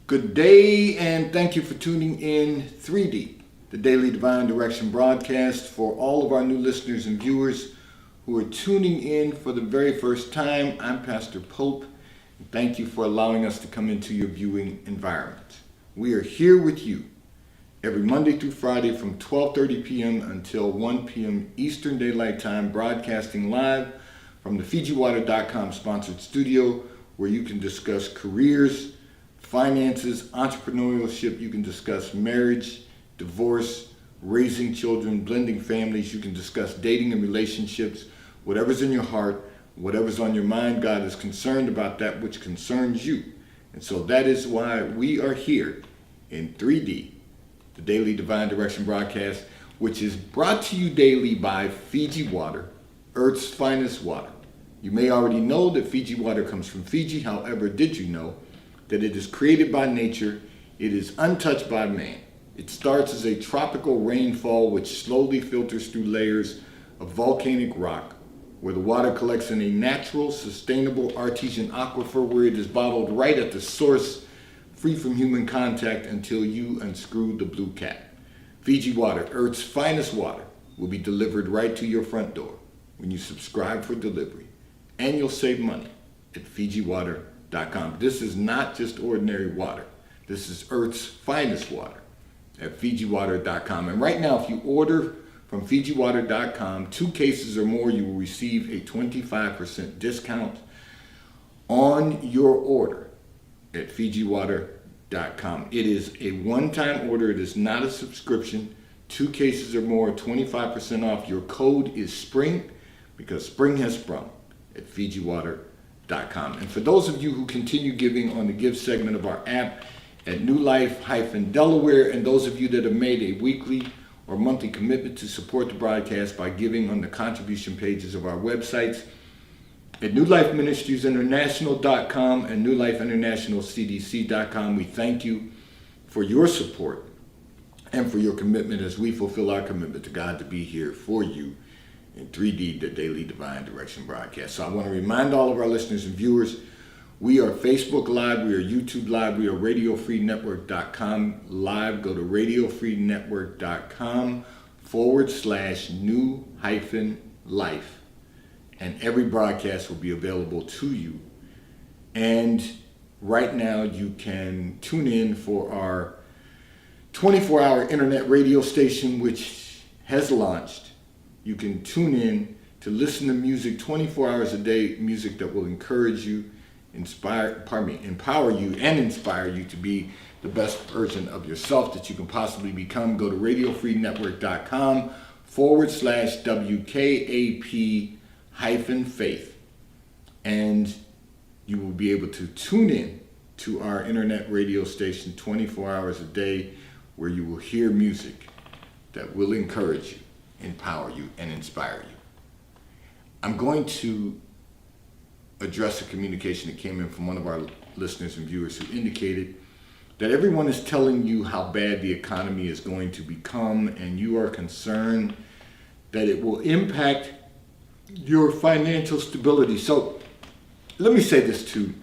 Good day, and thank you for tuning in 3D, the Daily Divine Direction broadcast. For all of our new listeners and viewers who are tuning in for the very first time, I'm Pastor Pope. And thank you for allowing us to come into your viewing environment. We are here with you every Monday through Friday from 12:30 p.m. until 1 p.m. Eastern Daylight Time, broadcasting live from the FijiWater.com sponsored studio, where you can discuss careers, finances, entrepreneurship. You can discuss marriage, divorce, raising children, blending families. You can discuss dating and relationships. Whatever's in your heart, whatever's on your mind, God is concerned about that which concerns you. And so that is why we are here in 3D, the Daily Divine Direction broadcast, which is brought to you daily by Fiji Water, Earth's finest water. You may already know that Fiji water comes from Fiji. However, did you know that it is created by nature? It is untouched by man. It starts as a tropical rainfall which slowly filters through layers of volcanic rock, where the water collects in a natural, sustainable artesian aquifer where it is bottled right at the source, free from human contact until you unscrew the blue cap. Fiji Water, Earth's finest water, will be delivered right to your front door when you subscribe for delivery, and you'll save money at FijiWater.com. This is not just ordinary water. This is Earth's finest water at FijiWater.com. And right now, if you order from FijiWater.com 2 cases or more, you will receive a 25% discount on your order at FijiWater.com. It is a one-time order. It is not a subscription. 2 cases or more, 25% off. Your code is SPRING, because spring has sprung at FijiWater.com. And for those of you who continue giving on the Give segment of our app at New Life-Delaware, and those of you that have made a weekly or monthly commitment to support the broadcast by giving on the contribution pages of our websites at NewLifeMinistriesInternational.com and NewLifeInternationalCDC.com, we thank you for your support and for your commitment as we fulfill our commitment to God to be here for you in 3D, the Daily Divine Direction broadcast. So I want to remind all of our listeners and viewers, we are Facebook Live, we are YouTube Live, we are RadioFreeNetwork.com Live. Go to RadioFreeNetwork.com/new-life, and every broadcast will be available to you. And right now you can tune in for our 24-hour internet radio station, which has launched. You can tune in to listen to music 24 hours a day, music that will encourage you, empower you, and inspire you to be the best version of yourself that you can possibly become. Go to RadioFreeNetwork.com/WKAP-faith, and you will be able to tune in to our internet radio station 24 hours a day, where you will hear music that will encourage you, empower you, and inspire you. I'm going to address a communication that came in from one of our listeners and viewers who indicated that everyone is telling you how bad the economy is going to become, and you are concerned that it will impact your financial stability. So let me say this to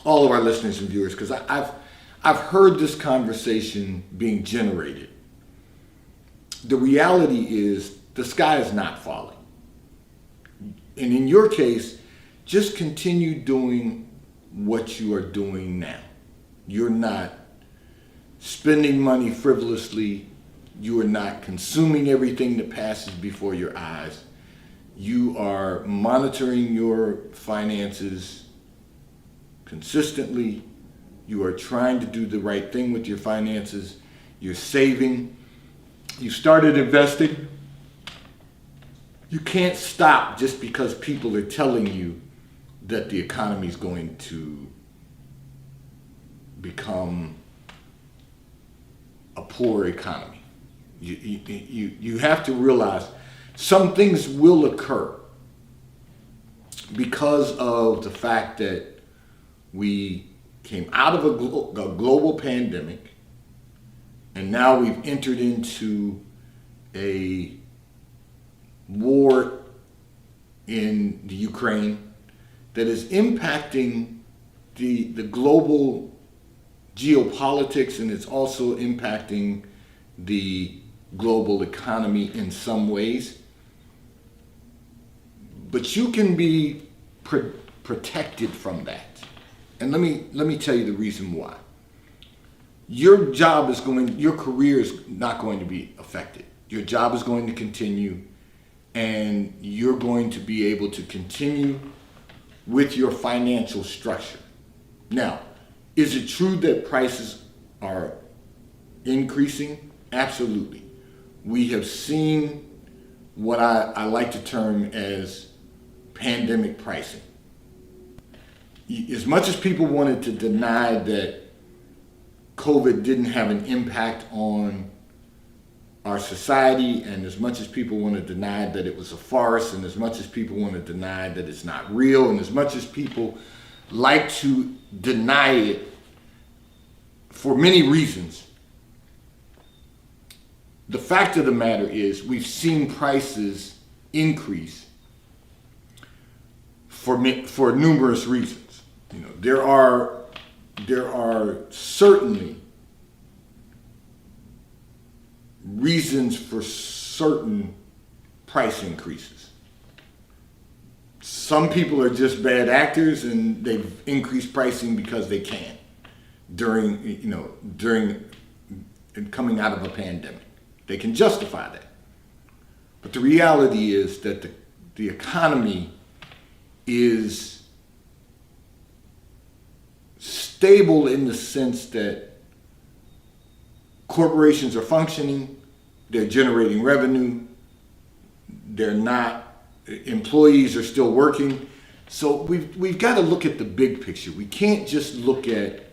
all of our listeners and viewers, because I've heard this conversation being generated. The reality is the sky is not falling. And in your case, just continue doing what you are doing now. You're not spending money frivolously. You are not consuming everything that passes before your eyes. You are monitoring your finances consistently. You are trying to do the right thing with your finances. You're saving. You started investing. You can't stop just because people are telling you that the economy is going to become a poor economy. You have to realize some things will occur because of the fact that we came out of a global pandemic, and now we've entered into a war in the Ukraine that is impacting the global geopolitics, and it's also impacting the global economy in some ways. But you can be protected from that. And let me tell you the reason why. Your career is not going to be affected. Your job is going to continue, and you're going to be able to continue with your financial structure. Now, is it true that prices are increasing? Absolutely. We have seen what I like to term as pandemic pricing. As much as people wanted to deny that COVID didn't have an impact on our society, and as much as people want to deny that it was a farce, and as much as people want to deny that it's not real, and as much as people like to deny it for many reasons, the fact of the matter is we've seen prices increase for numerous reasons. You know, there are certainly reasons for certain price increases. Some people are just bad actors and they've increased pricing because they can during coming out of a pandemic. They can justify that. But the reality is that the economy is stable in the sense that corporations are functioning, they're generating revenue, employees are still working. So we've got to look at the big picture. We can't just look at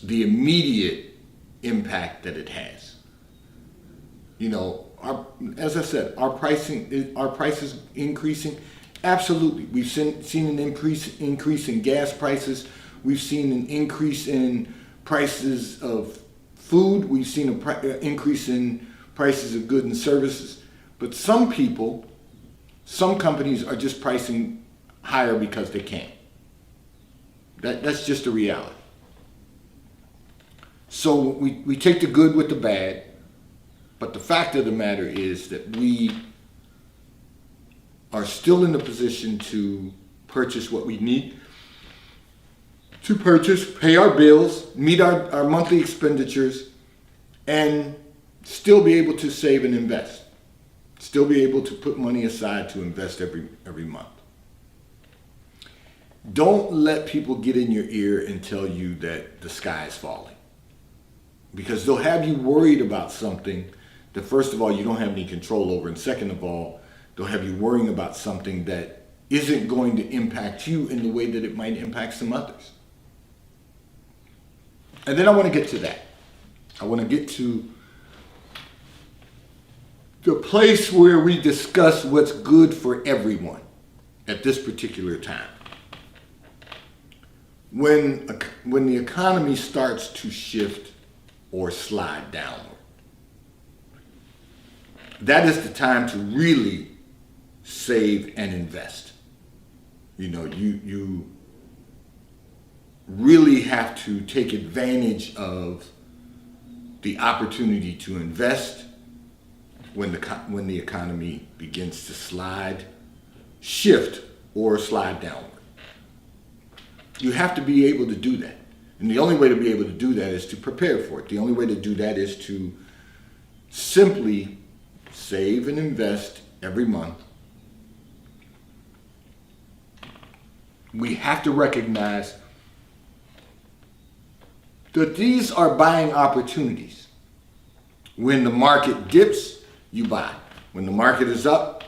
the immediate impact that it has. You know, as I said, our prices increasing. Absolutely, we've seen an increase in gas prices. We've seen an increase in prices of food. We've seen an increase in prices of goods and services. But some companies are just pricing higher because they can. That's just a reality. So we take the good with the bad, but the fact of the matter is that we are still in the position to purchase what we need to purchase, pay our bills, meet our monthly expenditures, and still be able to save and invest. Still be able to put money aside to invest every month. Don't let people get in your ear and tell you that the sky is falling, because they'll have you worried about something that, first of all, you don't have any control over, and second of all, they'll have you worrying about something that isn't going to impact you in the way that it might impact some others. And then I want to get to that. I want to get to the place where we discuss what's good for everyone at this particular time. When the economy starts to shift or slide downward, that is the time to really save and invest. You know, you really have to take advantage of the opportunity to invest when the economy begins to shift or slide downward. You have to be able to do that. And the only way to be able to do that is to prepare for it. The only way to do that is to simply save and invest every month. We have to recognize that these are buying opportunities. When the market dips, you buy. When the market is up,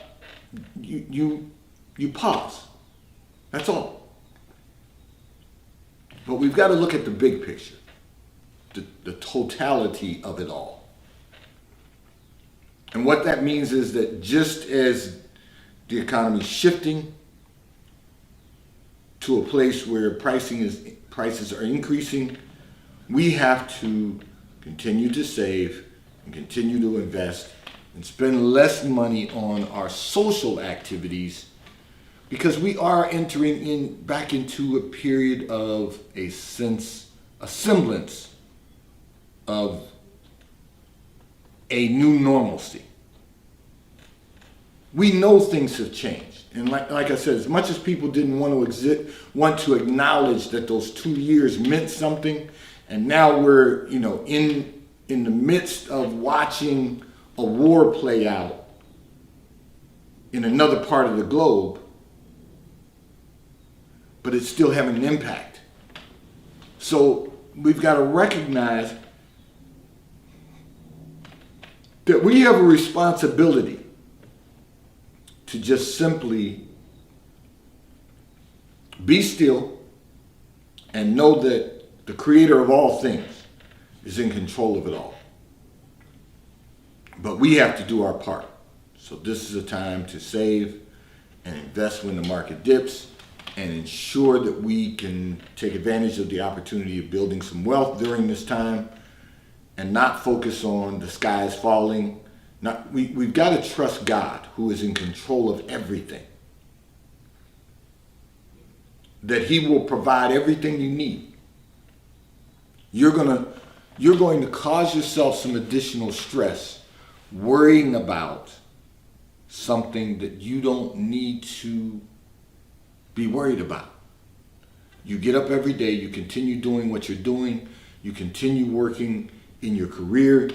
you pause. That's all. But we've got to look at the big picture, the totality of it all. And what that means is that just as the economy is shifting to a place where prices are increasing, we have to continue to save and continue to invest and spend less money on our social activities, because we are entering back into a period of a sense a semblance of a new normalcy. We know things have changed. And like I said, as much as people didn't want to acknowledge that those 2 years meant something, and now we're, in the midst of watching a war play out in another part of the globe, but it's still having an impact. So we've got to recognize that we have a responsibility to just simply be still and know that the creator of all things is in control of it all. But we have to do our part. So this is a time to save and invest when the market dips and ensure that we can take advantage of the opportunity of building some wealth during this time and not focus on the sky is falling. We've got to trust God, who is in control of everything, that he will provide everything you need. You're going to cause yourself some additional stress worrying about something that you don't need to be worried about. You get up every day, you continue doing what you're doing, you continue working in your career,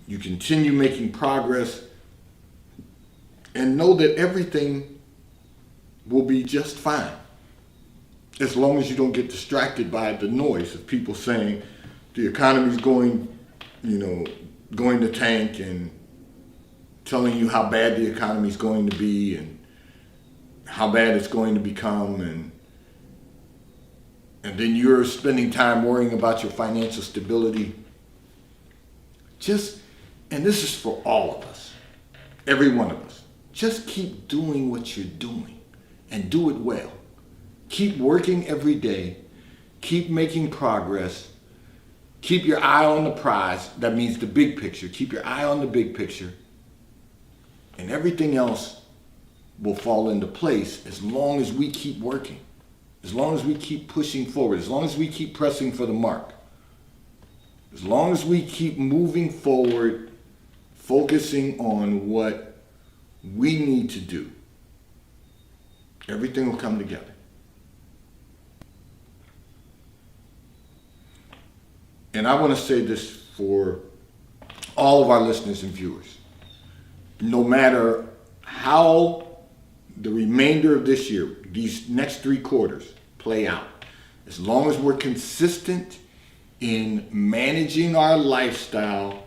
you continue making progress, and know that everything will be just fine, as long as you don't get distracted by the noise of people saying the economy's going to tank and telling you how bad the economy's going to be and how bad it's going to become, and then you're spending time worrying about your financial stability. And this is for all of us, every one of us. Just keep doing what you're doing and do it well. Keep working every day. Keep making progress. Keep your eye on the prize. That means the big picture. Keep your eye on the big picture. And everything else will fall into place as long as we keep working, as long as we keep pushing forward, as long as we keep pressing for the mark, as long as we keep moving forward, focusing on what we need to do. Everything will come together. And I want to say this for all of our listeners and viewers. No matter how the remainder of this year, these next 3 quarters play out, as long as we're consistent in managing our lifestyle,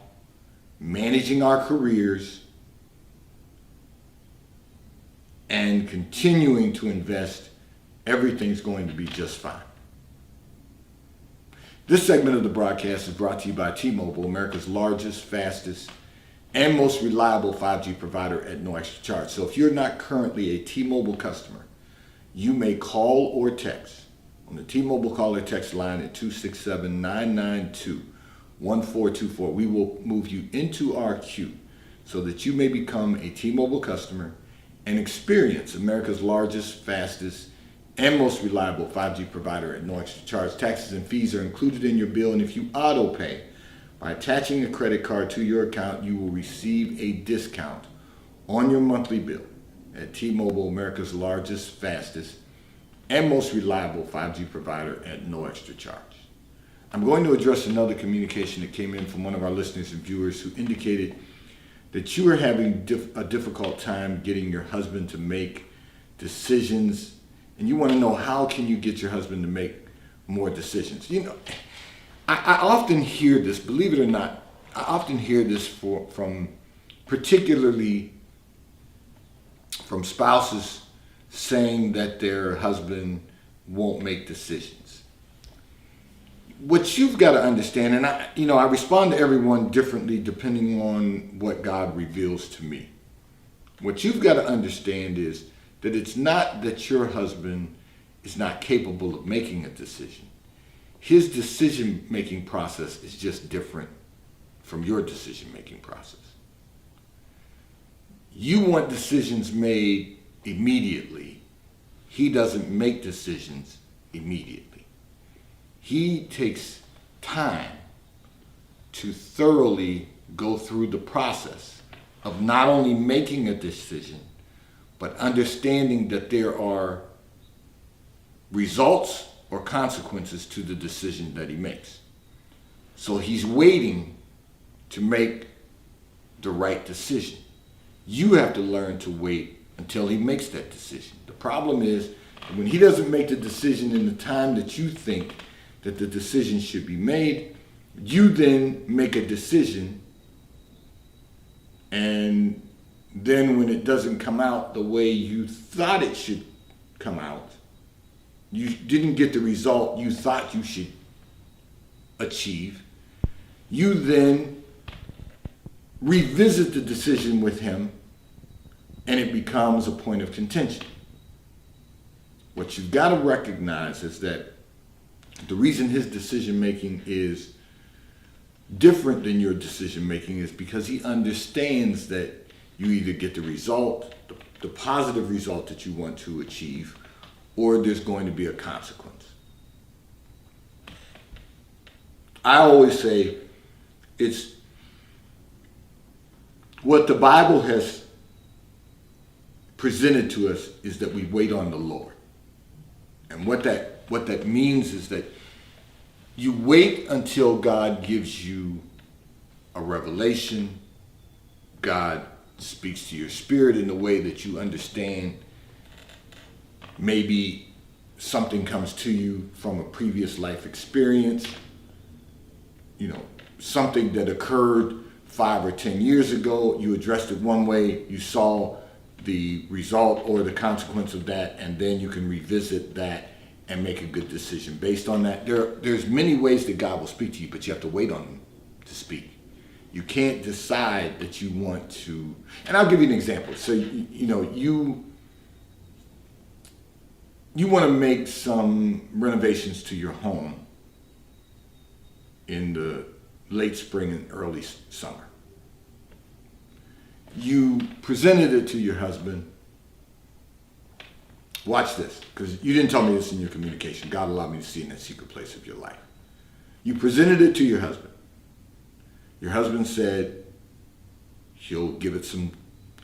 managing our careers, and continuing to invest, everything's going to be just fine. This segment of the broadcast is brought to you by T-Mobile, America's largest, fastest, and most reliable 5G provider at no extra charge. So if you're not currently a T-Mobile customer, you may call or text on the T-Mobile call or text line at 267-992-1424. We will move you into our queue so that you may become a T-Mobile customer and experience America's largest, fastest, and most reliable 5G provider at no extra charge. Taxes and fees are included in your bill, and if you auto pay by attaching a credit card to your account, you will receive a discount on your monthly bill at T-Mobile, America's largest, fastest, and most reliable 5G provider at no extra charge. I'm going to address another communication that came in from one of our listeners and viewers who indicated that you are having a difficult time getting your husband to make decisions, and you want to know how can you get your husband to make more decisions. I often hear this, believe it or not, I often hear this particularly from spouses saying that their husband won't make decisions. What you've got to understand, and I respond to everyone differently depending on what God reveals to me. What you've got to understand is that it's not that your husband is not capable of making a decision. His decision-making process is just different from your decision-making process. You want decisions made immediately. He doesn't make decisions immediately. He takes time to thoroughly go through the process of not only making a decision, but understanding that there are results or consequences to the decision that he makes. So he's waiting to make the right decision. You have to learn to wait until he makes that decision. The problem is when he doesn't make the decision in the time that you think that the decision should be made, you then make a decision, and then when it doesn't come out the way you thought it should come out, you didn't get the result you thought you should achieve, you then revisit the decision with him, and it becomes a point of contention. What you've got to recognize is that the reason his decision making is different than your decision making is because he understands that you either get the result, the positive result that you want to achieve, or there's going to be a consequence. I always say it's what the Bible has presented to us is that we wait on the Lord. And what that means is that you wait until God gives you a revelation. God speaks to your spirit in a way that you understand. Maybe something comes to you from a previous life experience, something that occurred 5 or 10 years ago. You addressed it one way, you saw the result or the consequence of that, and then you can revisit that and make a good decision based on that. There's many ways that God will speak to you, but you have to wait on him to speak. You can't decide that you want to, and I'll give you an example. So, you want to make some renovations to your home in the late spring and early summer. You presented it to your husband. Watch this, because you didn't tell me this in your communication. God allowed me to see in that secret place of your life. You presented it to your husband. Your husband said he'll give it some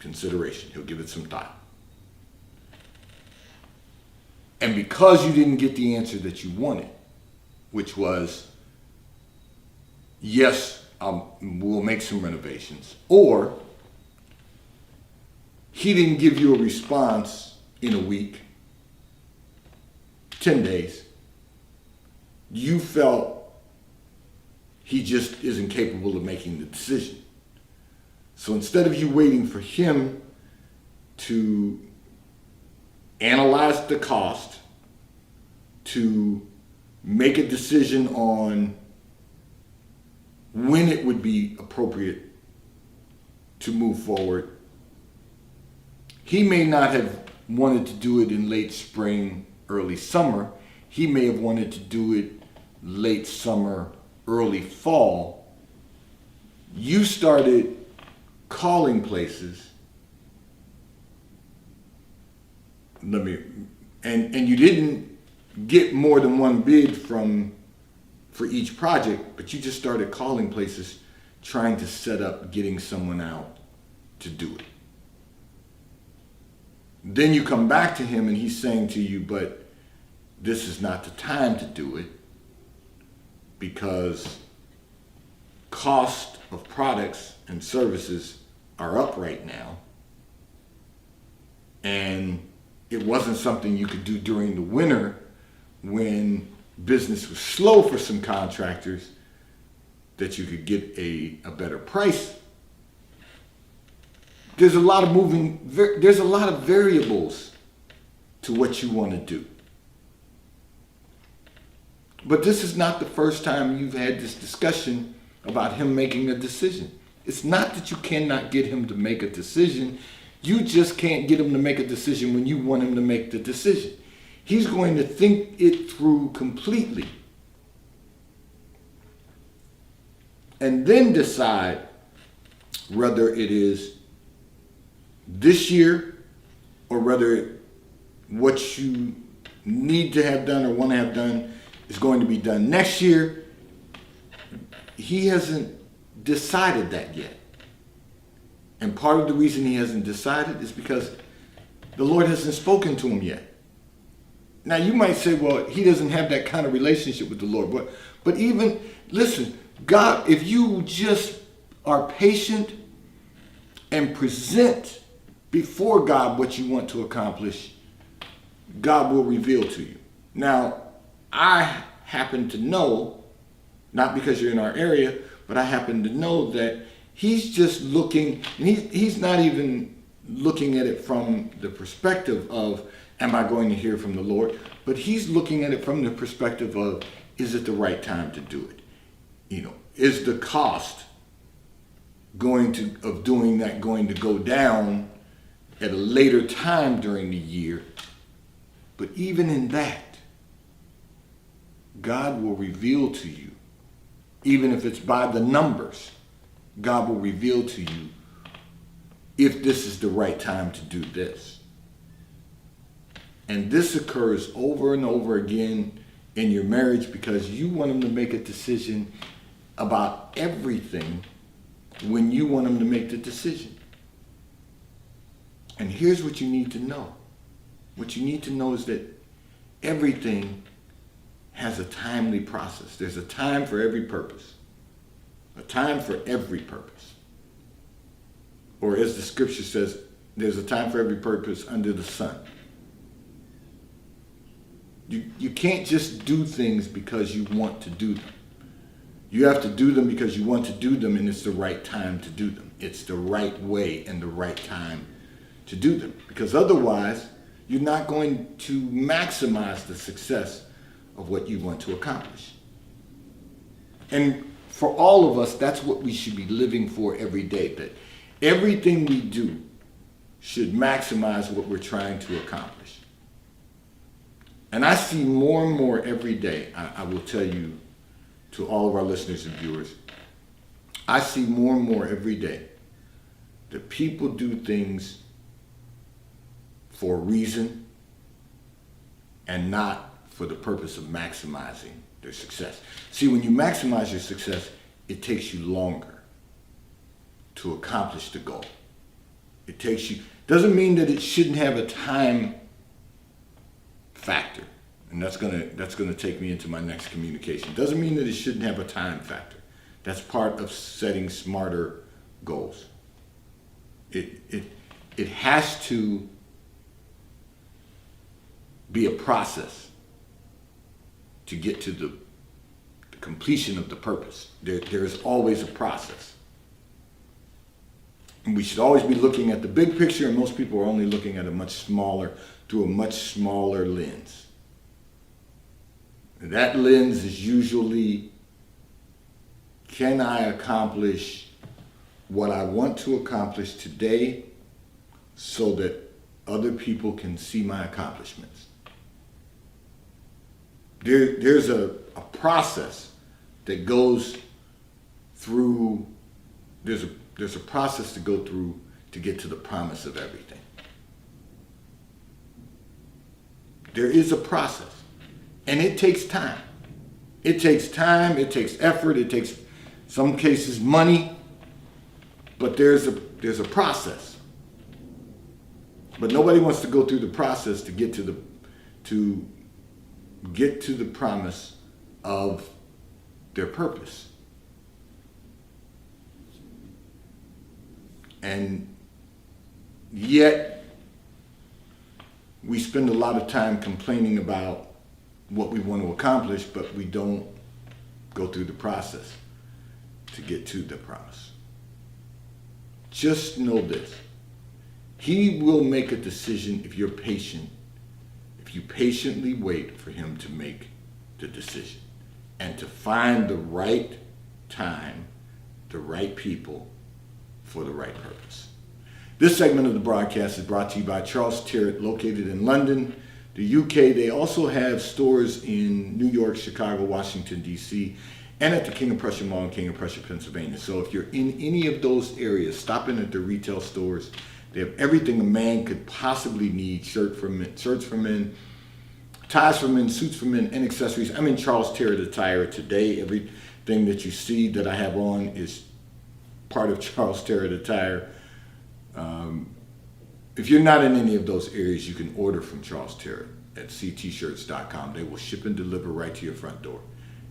consideration. He'll give it some thought. And because you didn't get the answer that you wanted, which was, yes, we'll make some renovations, or he didn't give you a response in a week, 10 days, you felt he just isn't capable of making the decision. So instead of you waiting for him to analyze the cost, to make a decision on when it would be appropriate to move forward, he may not have wanted to do it in late spring, early summer. He may have wanted to do it late summer, early fall. You started calling places. And you didn't get more than one bid for each project, but you just started calling places trying to set up getting someone out to do it. Then you come back to him and he's saying to you, but this is not the time to do it because cost of products and services are up right now. And it wasn't something you could do during the winter when business was slow for some contractors that you could get a better price. There's a lot of variables to what you want to do. But this is not the first time you've had this discussion about him making a decision. It's not that you cannot get him to make a decision. You just can't get him to make a decision when you want him to make the decision. He's going to think it through completely and then decide whether it is this year or whether what you need to have done or want to have done is going to be done next year. He hasn't decided that yet. And part of the reason he hasn't decided is because the Lord hasn't spoken to him yet. Now you might say, well, he doesn't have that kind of relationship with the Lord. But even, listen, God, if you just are patient and present before God what you want to accomplish, God will reveal to you. Now, I happen to know, not because you're in our area, but I happen to know that he's just looking, and he's not even looking at it from the perspective of, am I going to hear from the Lord? But he's looking at it from the perspective of, is it the right time to do it? You know, is the cost of doing that going to go down at a later time during the year? But even in that, God will reveal to you, even if it's by the numbers, God will reveal to you if this is the right time to do this. And this occurs over and over again in your marriage because you want him to make a decision about everything when you want him to make the decision. And here's what you need to know. What you need to know is that everything has a timely process. There's a time for every purpose. A time for every purpose. Or as the scripture says, there's a time for every purpose under the sun. You can't just do things because you want to do them. You have to do them because you want to do them, and it's the right time to do them. It's the right way and the right time to do them. Because otherwise, you're not going to maximize the success of what you want to accomplish. And for all of us, that's what we should be living for every day. That everything we do should maximize what we're trying to accomplish. And I see more and more every day, I will tell you, to all of our listeners and viewers, I see more and more every day that people do things for a reason and not for the purpose of maximizing their success. See, when you maximize your success, it takes you longer to accomplish the goal. It doesn't mean that it shouldn't have a time factor. And that's gonna take me into my next communication. Doesn't mean that it shouldn't have a time factor. That's part of setting smarter goals. It has to be a process to get to the completion of the purpose. There is always a process. And we should always be looking at the big picture, and most people are only looking at through a much smaller lens. And that lens is usually, can I accomplish what I want to accomplish today so that other people can see my accomplishments? There's a process that goes through, there's a process to go through to get to the promise of everything. There is a process. And it takes time. It takes time, it takes effort, it takes, some cases, money, but there's a process. But nobody wants to go through the process to get to the promise of their purpose. And yet, we spend a lot of time complaining about what we want to accomplish, but we don't go through the process to get to the promise. Just know this. He will make a decision if you're patient, if you patiently wait for him to make the decision and to find the right time, the right people for the right purpose. This segment of the broadcast is brought to you by Charles Tyrwhitt, located in London, the UK. They also have stores in New York, Chicago, Washington, D.C., and at the King of Prussia Mall in King of Prussia, Pennsylvania. So if you're in any of those areas, stop in at the retail stores. They have everything a man could possibly need: shirts for men, ties for men, suits for men, and accessories. I'm in Charles Terry Attire today. Everything that you see that I have on is part of Charles Terry Attire. If you're not in any of those areas, you can order from Charles Terry at ctshirts.com. They will ship and deliver right to your front door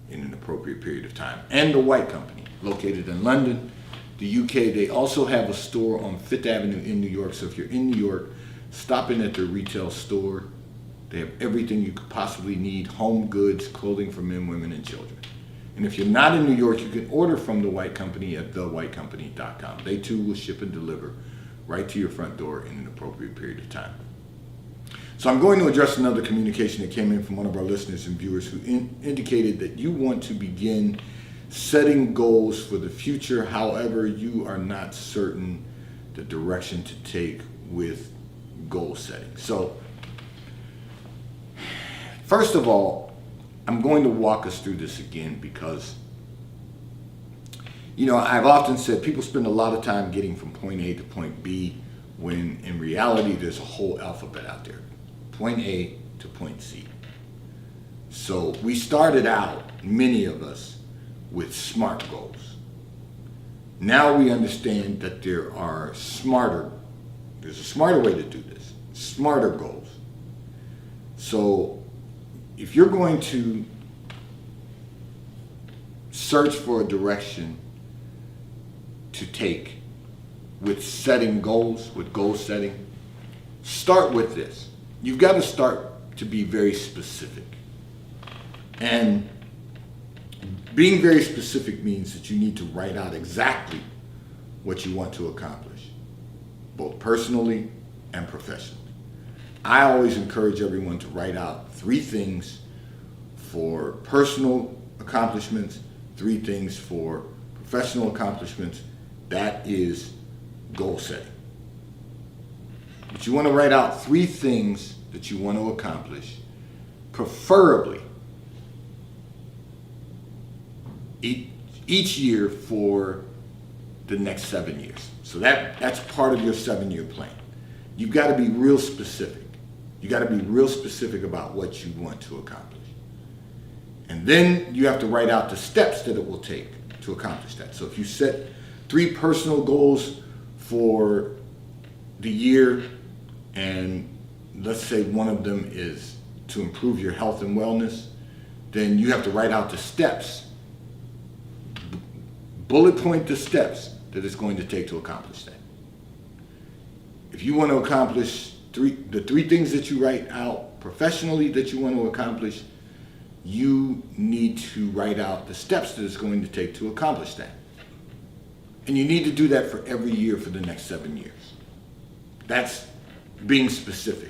in an appropriate period of time. And the White Company, located in London, the UK. They also have a store on Fifth Avenue in New York. So if you're in New York, stop in at their retail store. They have everything you could possibly need: home goods, clothing for men, women, and children. And if you're not in New York, you can order from the White Company at thewhitecompany.com. They too will ship and deliver right to your front door in an appropriate period of time. So I'm going to address another communication that came in from one of our listeners and viewers who indicated that you want to begin setting goals for the future. However, you are not certain the direction to take with goal setting. So first of all, I'm going to walk us through this again because, I've often said people spend a lot of time getting from point A to point B when in reality there's a whole alphabet out there. Point A to point Z. So we started out, many of us, with SMART goals. Now we understand that there's a smarter way to do this, smarter goals. So if you're going to search for a direction to take with setting goals, with goal setting, start with this. You've got to start to be very specific. And being very specific means that you need to write out exactly what you want to accomplish, both personally and professionally. I always encourage everyone to write out 3 things for personal accomplishments, 3 things for professional accomplishments. That is goal setting. But you want to write out 3 things that you want to accomplish, preferably each year for the next 7 years. So that's part of your 7-year plan. You've got to be real specific. You got to be real specific about what you want to accomplish. And then you have to write out the steps that it will take to accomplish that. So if you set 3 personal goals for the year, and let's say one of them is to improve your health and wellness, then you have to write out the steps, bullet point the steps that it's going to take to accomplish that. If you want to accomplish the 3 things that you write out professionally that you want to accomplish, you need to write out the steps that it's going to take to accomplish that. And you need to do that for every year for the next 7 years. That's being specific.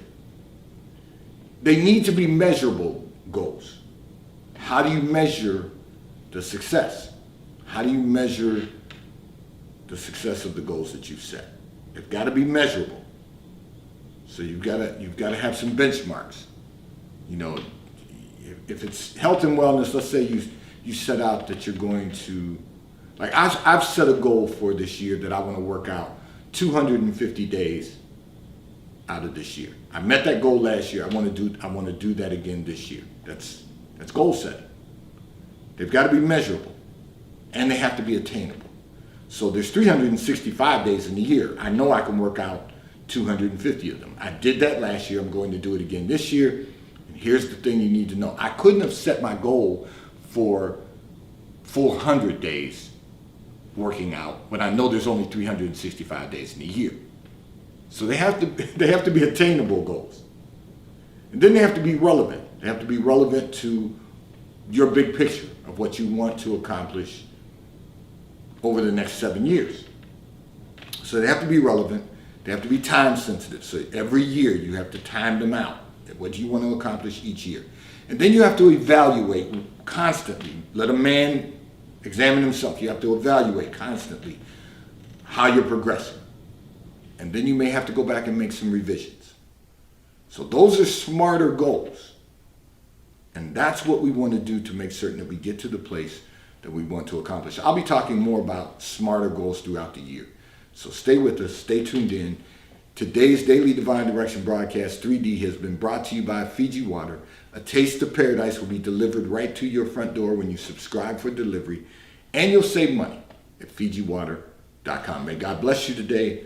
They need to be measurable goals. How do you measure the success? How do you measure the success of the goals that you've set? They've got to be measurable. So you've got to have some benchmarks. If it's health and wellness, let's say you set out that you're going to, like I've set a goal for this year that I want to work out 250 days out of this year. I met that goal last year. I want to do that again this year. That's goal setting. They've got to be measurable, and they have to be attainable. So there's 365 days in the year. I know I can work out 250 of them. I did that last year. I'm going to do it again this year. And here's the thing you need to know. I couldn't have set my goal for 400 days working out when I know there's only 365 days in a year. So they have to be attainable goals. And then they have to be relevant. They have to be relevant to your big picture of what you want to accomplish over the next 7 years. So they have to be relevant. They have to be time sensitive. So every year you have to time them out. What do you want to accomplish each year? And then you have to evaluate constantly. Let a man examine himself. You have to evaluate constantly how you're progressing. And then you may have to go back and make some revisions. So those are smarter goals. And that's what we want to do to make certain that we get to the place that we want to accomplish. I'll be talking more about smarter goals throughout the year. So stay with us, stay tuned in, Today's Daily Divine Direction broadcast 3D has been brought to you by Fiji Water. A taste of paradise will be delivered right to your front door when you subscribe for delivery, and you'll save money at FijiWater.com. May God bless you today.